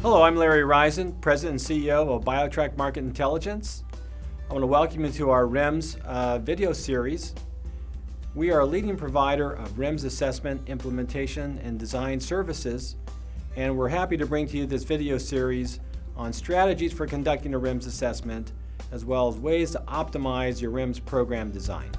Hello, I'm Larry Risen, President and CEO of BioTrak Market Intelligence. I want to welcome you to our REMS video series. We are a leading provider of REMS assessment, implementation, and design services, and we're happy to bring to you this video series on strategies for conducting a REMS assessment, as well as ways to optimize your REMS program design.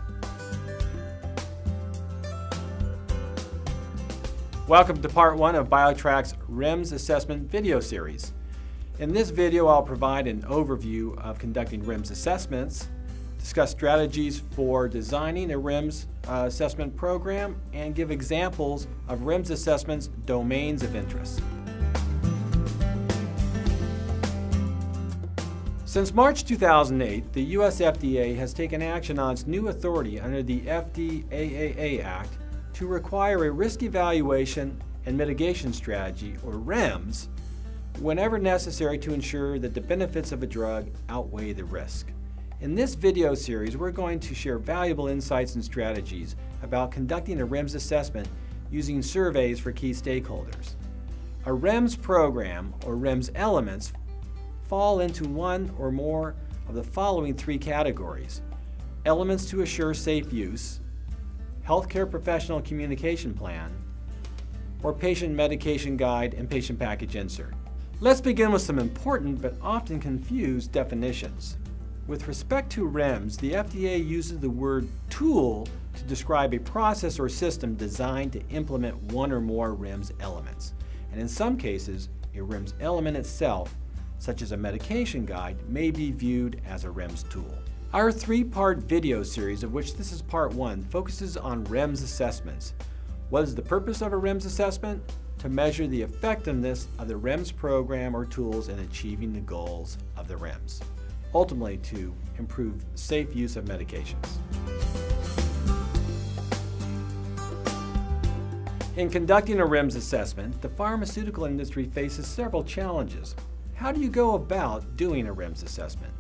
Welcome to part one of BioTrak's REMS Assessment video series. In this video, I'll provide an overview of conducting REMS assessments, discuss strategies for designing a REMS assessment program, and give examples of REMS assessments' domains of interest. Since March 2008, the U.S. FDA has taken action on its new authority under the FDAA Act to require a risk evaluation and mitigation strategy, or REMS, whenever necessary to ensure that the benefits of a drug outweigh the risk. In this video series, we're going to share valuable insights and strategies about conducting a REMS assessment using surveys for key stakeholders. A REMS program, or REMS elements, fall into one or more of the following three categories: elements to assure safe use, healthcare professional communication plan, or patient medication guide and patient package insert. Let's begin with some important but often confused definitions. With respect to REMS, the FDA uses the word tool to describe a process or system designed to implement one or more REMS elements. And in some cases, a REMS element itself, such as a medication guide, may be viewed as a REMS tool. Our three-part video series, of which this is part one, focuses on REMS assessments. What is the purpose of a REMS assessment? To measure the effectiveness of the REMS program or tools in achieving the goals of the REMS, ultimately to improve safe use of medications. In conducting a REMS assessment, the pharmaceutical industry faces several challenges. How do you go about doing a REMS assessment?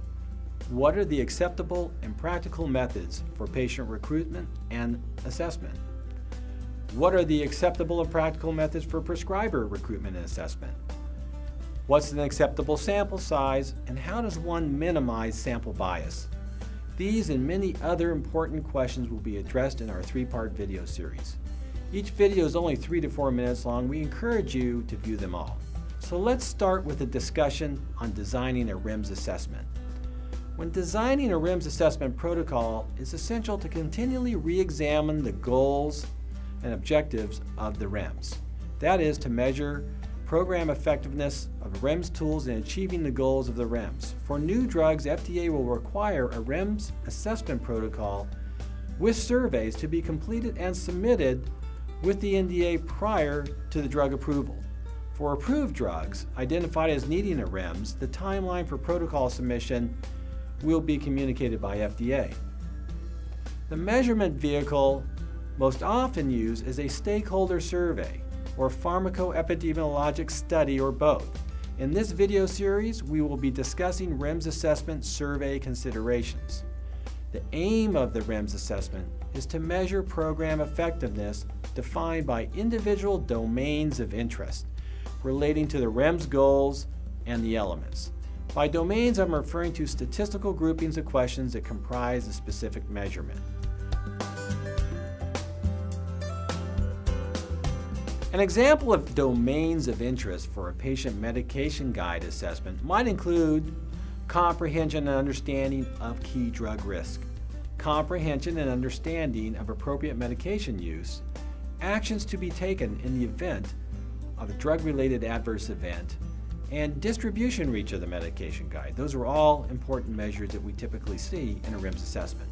What are the acceptable and practical methods for patient recruitment and assessment? What are the acceptable and practical methods for prescriber recruitment and assessment? What's an acceptable sample size, and how does one minimize sample bias? These and many other important questions will be addressed in our three-part video series. Each video is only 3 to 4 minutes long. We encourage you to view them all. So let's start with a discussion on designing a REMS assessment. When designing a REMS assessment protocol, it's essential to continually re-examine the goals and objectives of the REMS. That is, to measure program effectiveness of REMS tools in achieving the goals of the REMS. For new drugs, FDA will require a REMS assessment protocol with surveys to be completed and submitted with the NDA prior to the drug approval. For approved drugs identified as needing a REMS, the timeline for protocol submission will be communicated by FDA. The measurement vehicle most often used is a stakeholder survey or pharmacoepidemiologic study, or both. In this video series, we will be discussing REMS assessment survey considerations. The aim of the REMS assessment is to measure program effectiveness defined by individual domains of interest relating to the REMS goals and the elements. By domains, I'm referring to statistical groupings of questions that comprise a specific measurement. An example of domains of interest for a patient medication guide assessment might include comprehension and understanding of key drug risk, comprehension and understanding of appropriate medication use, actions to be taken in the event of a drug-related adverse event, and distribution reach of the medication guide. Those are all important measures that we typically see in a REMS assessment.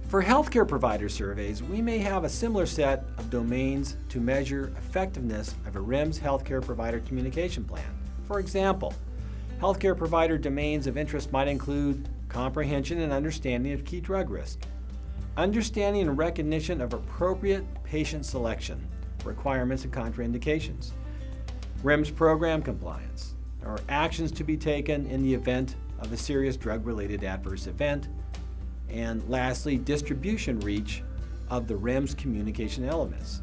For healthcare provider surveys, we may have a similar set of domains to measure effectiveness of a REMS healthcare provider communication plan. For example, healthcare provider domains of interest might include comprehension and understanding of key drug risk, understanding and recognition of appropriate patient selection, requirements and contraindications, REMS program compliance, or actions to be taken in the event of a serious drug-related adverse event, and lastly, distribution reach of the REMS communication elements.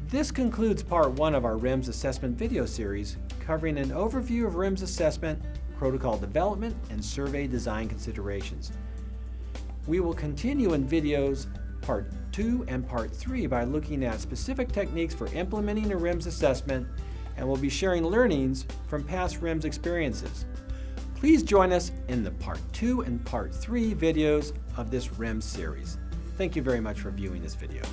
This concludes part one of our REMS assessment video series covering an overview of REMS assessment, protocol development, and survey design considerations. We will continue in videos Part 2 and Part 3 by looking at specific techniques for implementing a REMS assessment, and we'll be sharing learnings from past REMS experiences. Please join us in the Part 2 and Part 3 videos of this REMS series. Thank you very much for viewing this video.